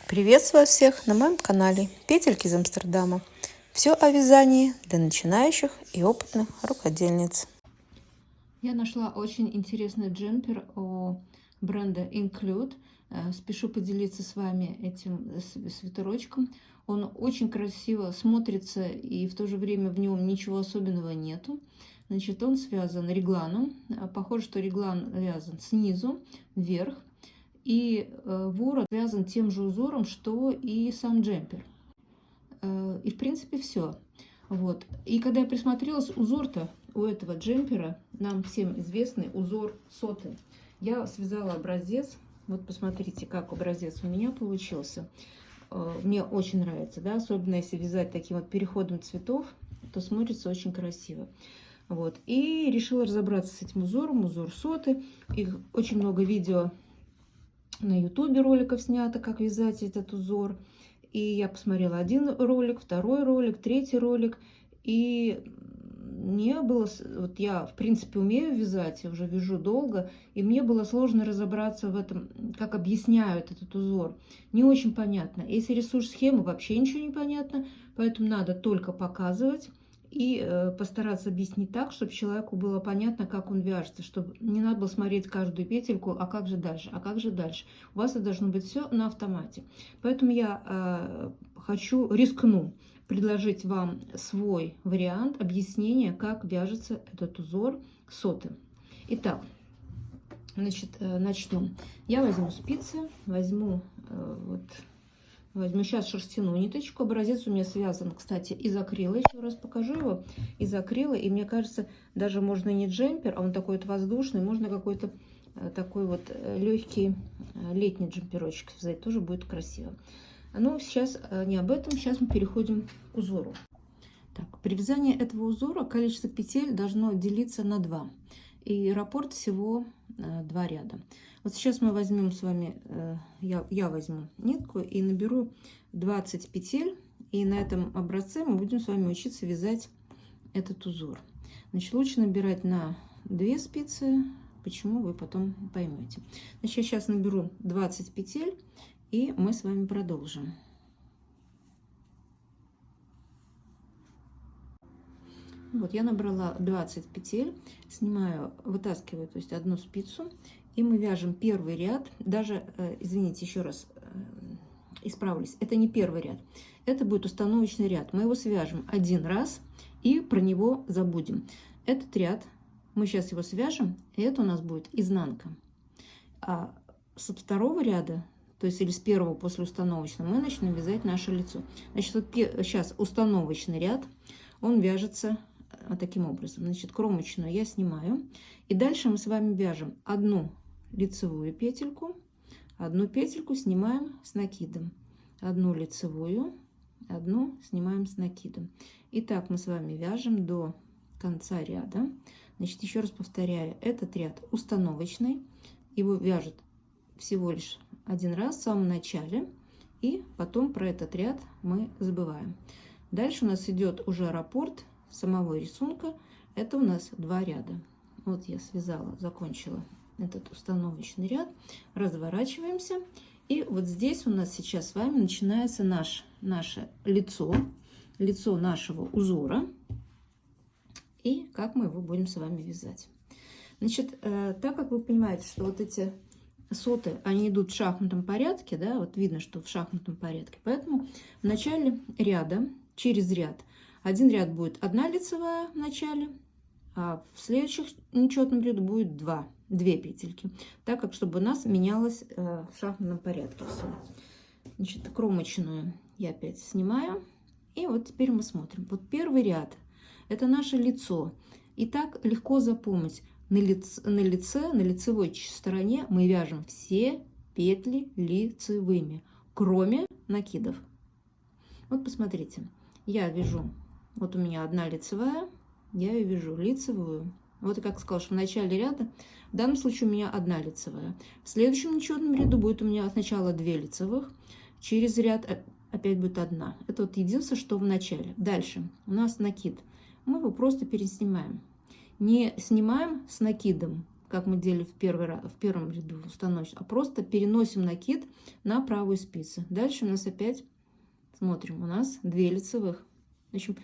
Приветствую всех на моем канале Петельки из Амстердама. Все о вязании для начинающих и опытных рукодельниц. Я нашла очень интересный джемпер у бренда Include. Спешу поделиться с вами этим свитерочком. Он очень красиво смотрится, и в то же время в нем ничего особенного нету. Значит, он связан регланом. Похоже, что реглан вязан снизу вверх. И ворот связан тем же узором, что и сам джемпер. И в принципе все. Вот. И когда я присмотрелась, узор-то у этого джемпера, нам всем известный узор соты. Я связала образец. Вот посмотрите, как образец у меня получился. Мне очень нравится, да, особенно если вязать таким вот переходом цветов, то смотрится очень красиво. Вот. И решила разобраться с этим узором, узор соты. Их очень много видео на ютубе роликов снято, как вязать этот узор. И я посмотрела один ролик, второй ролик, третий ролик. И мне было... Вот я, в принципе, умею вязать, я уже вяжу долго. И мне было сложно разобраться в этом, как объясняют этот узор. Не очень понятно. Если рисуешь схему, вообще ничего не понятно. Поэтому надо только показывать. И постараться объяснить так, чтобы человеку было понятно, как он вяжется, чтобы не надо было смотреть каждую петельку, а как же дальше, а как же дальше. У вас это должно быть все на автомате. Поэтому я рискну предложить вам свой вариант объяснения, как вяжется этот узор соты. Итак, значит, начнем. Я возьму спицы, возьму сейчас шерстяную ниточку. Образец у меня связан, кстати, из акрила. Еще раз покажу его. Из акрила. И мне кажется, даже можно не джемпер, а он такой вот воздушный. Можно какой-то такой вот легкий летний джемперочек связать. Тоже будет красиво. Но сейчас не об этом. Сейчас мы переходим к узору. Так, при вязании этого узора количество петель должно делиться на 2. И раппорт всего 2 ряда. Вот сейчас мы возьмем с вами, я возьму нитку и наберу 20 петель. И на этом образце мы будем с вами учиться вязать этот узор. Значит, лучше набирать на 2 спицы. Почему, вы потом поймете. Значит, я сейчас наберу 20 петель, и мы с вами продолжим. Вот я набрала 20 петель, снимаю, вытаскиваю, то есть одну спицу, и мы вяжем первый ряд. Даже, извините, еще раз исправлюсь, это не первый ряд, это будет установочный ряд. Мы его свяжем один раз и про него забудем. Этот ряд мы сейчас его свяжем, и это у нас будет изнанка. А со второго ряда, то есть или с первого после установочного, мы начнем вязать наше лицо. Значит, вот сейчас установочный ряд, он вяжется таким образом. Значит, кромочную я снимаю, и дальше мы с вами вяжем одну лицевую петельку, одну петельку снимаем с накидом, одну лицевую, одну снимаем с накидом. И так мы с вами вяжем до конца ряда. Значит, еще раз повторяю, этот ряд установочный, его вяжут всего лишь один раз в самом начале, и потом про этот ряд мы забываем. Дальше у нас идет уже раппорт самого рисунка. Это у нас 2 ряда. Вот я связала, закончила этот установочный ряд. Разворачиваемся. И вот здесь у нас сейчас с вами начинается наше лицо нашего узора. И как мы его будем с вами вязать. Значит, так как вы понимаете, что вот эти соты, они идут в шахматном порядке, да, вот видно, что в шахматном порядке. Поэтому в начале ряда, через ряд, один ряд будет одна лицевая в начале, а в следующих нечетном ряду будет 2 петельки, так как чтобы у нас менялось в шахматном порядке все. Значит, кромочную я опять снимаю, и вот теперь мы смотрим. Вот первый ряд — это наше лицо, и так легко запомнить. На лицевой стороне мы вяжем все петли лицевыми, кроме накидов. Вот посмотрите, я вяжу. Вот у меня одна лицевая, я ее вяжу лицевую. Вот как сказала, что в начале ряда, в данном случае у меня одна лицевая. В следующем нечетном ряду будет у меня сначала 2 лицевых, через ряд опять будет одна. Это вот единственное, что в начале. Дальше у нас накид. Мы его просто переснимаем. Не снимаем с накидом как мы делали в первом ряду станочном, а просто переносим накид на правую спицу. Дальше у нас опять, смотрим, у нас 2 лицевых. В общем,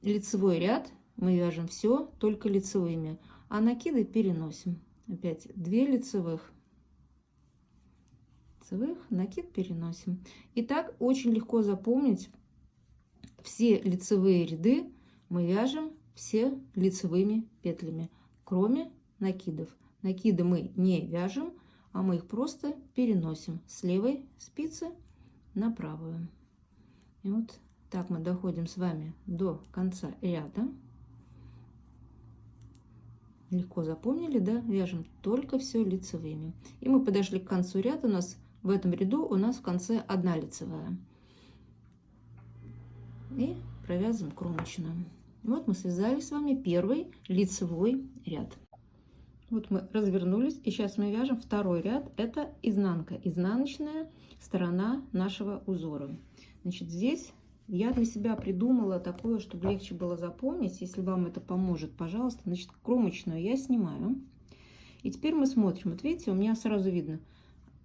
лицевой ряд мы вяжем все только лицевыми, а накиды переносим. Опять 2 лицевых. Накид переносим. И так очень легко запомнить. Все лицевые ряды мы вяжем все лицевыми петлями, кроме накидов. Накиды мы не вяжем, а мы их просто переносим с левой спицы на правую. И вот так мы доходим с вами до конца ряда. Легко запомнили, да? Вяжем только все лицевыми. И мы подошли к концу ряда. У нас в этом ряду у нас в конце 1 лицевая. И провязываем кромочную. Вот мы связали с вами первый лицевой ряд. Вот мы развернулись, и сейчас мы вяжем второй ряд. Это изнанка, изнаночная сторона нашего узора. Значит, здесь я для себя придумала такое, чтобы легче было запомнить. Если вам это поможет, пожалуйста. Значит, кромочную я снимаю. И теперь мы смотрим. Вот видите, у меня сразу видно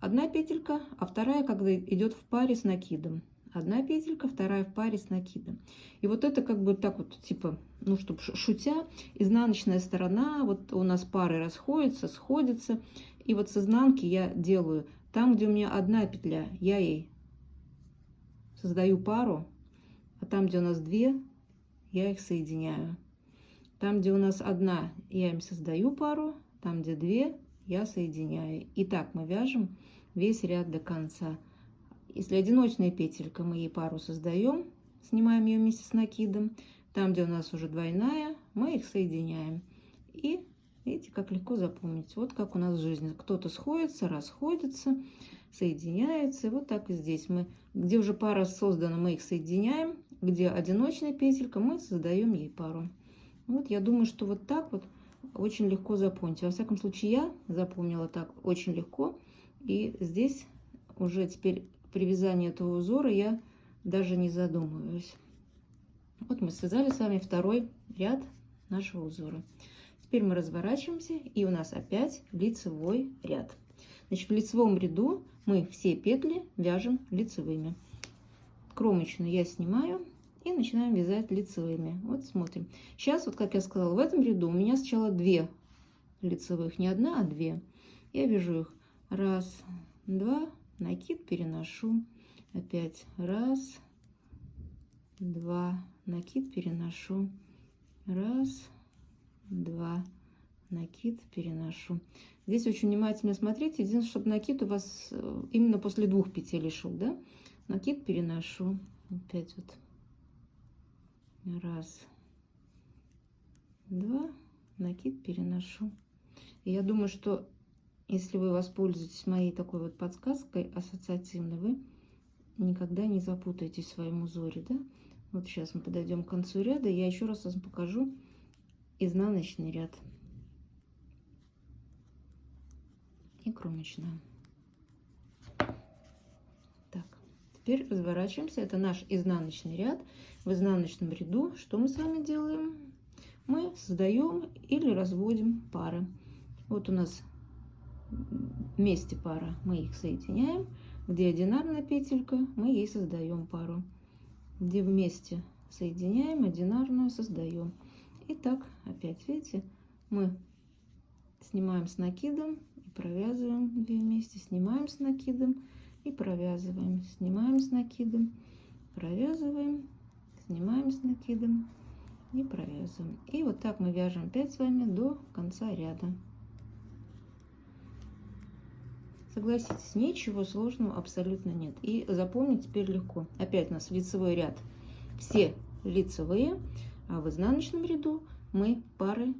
1 петелька, а вторая, когда идет в паре с накидом. 1 петелька, вторая в паре с накидом. И вот это как бы так вот, типа, ну, чтобы шутя, изнаночная сторона, вот у нас пары расходятся, сходятся. И вот с изнанки я делаю, там, где у меня 1 петля, я ей создаю пару, а там, где у нас 2, я их соединяю. Там, где у нас 1, я им создаю пару, там, где 2, я соединяю. И так мы вяжем весь ряд до конца. Если одиночная петелька, мы ей пару создаем, снимаем ее вместе с накидом. Там, где у нас уже двойная, мы их соединяем. И видите, как легко запомнить. Вот как у нас в жизни. Кто-то сходится, расходится, соединяется. И вот так и здесь. Мы, где уже пара создана, мы их соединяем. Где одиночная петелька, мы создаем ей пару. Вот я думаю, что вот так вот очень легко запомнить. Во всяком случае, я запомнила так очень легко. И здесь уже теперь при вязании этого узора я даже не задумываюсь. Вот мы связали с вами второй ряд нашего узора. Теперь мы разворачиваемся, и у нас опять лицевой ряд. Значит, в лицевом ряду мы все петли вяжем лицевыми. Кромочную я снимаю и начинаем вязать лицевыми. Вот смотрим. Сейчас, вот как я сказала, в этом ряду у меня сначала 2 лицевых, не 1, а 2. Я вяжу их 1, 2, накид переношу, опять 1, 2, накид переношу, 1, 2, накид переношу. Здесь очень внимательно смотрите, единственное, чтобы накид у вас именно после 2 петель шел, да? Накид переношу, опять вот 1, 2, накид переношу. И я думаю, что если вы воспользуетесь моей такой вот подсказкой ассоциативной, вы никогда не запутаетесь в своем узоре, да? Вот сейчас мы подойдем к концу ряда, я еще раз вам покажу изнаночный ряд и кромочная. Так, теперь разворачиваемся. Это наш изнаночный ряд. В изнаночном ряду что мы с вами делаем? Мы создаем или разводим пары. Вот у нас вместе пара, мы их соединяем. Где одинарная петелька, мы ей создаем пару. Где вместе соединяем, одинарную создаем. И так опять, видите, мы снимаем с накидом и провязываем 2 вместе, снимаем с накидом и провязываем, снимаем с накидом, провязываем, снимаем с накидом и провязываем. И вот так мы вяжем опять с вами до конца ряда. Согласитесь, ничего сложного абсолютно нет. И запомнить теперь легко. Опять у нас лицевой ряд. Все лицевые, а в изнаночном ряду мы пары,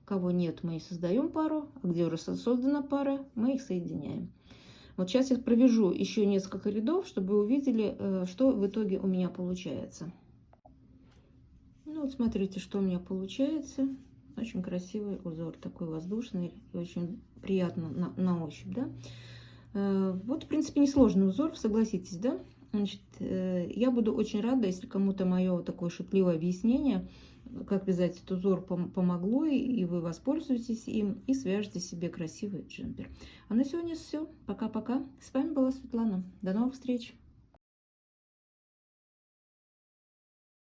кого нет, мы и создаем пару, а где уже создана пара, мы их соединяем. Вот сейчас я провяжу еще несколько рядов, чтобы вы увидели, что в итоге у меня получается. Ну вот смотрите, что у меня получается. Очень красивый узор, такой воздушный, очень приятно на ощупь, да. Вот, в принципе, несложный узор, согласитесь, да. Значит, я буду очень рада, если кому-то мое такое шутливое объяснение как вязать этот узор помогло, и вы воспользуетесь им и свяжете себе красивый джемпер. А на сегодня все. Пока-пока. С вами была Светлана. До новых встреч.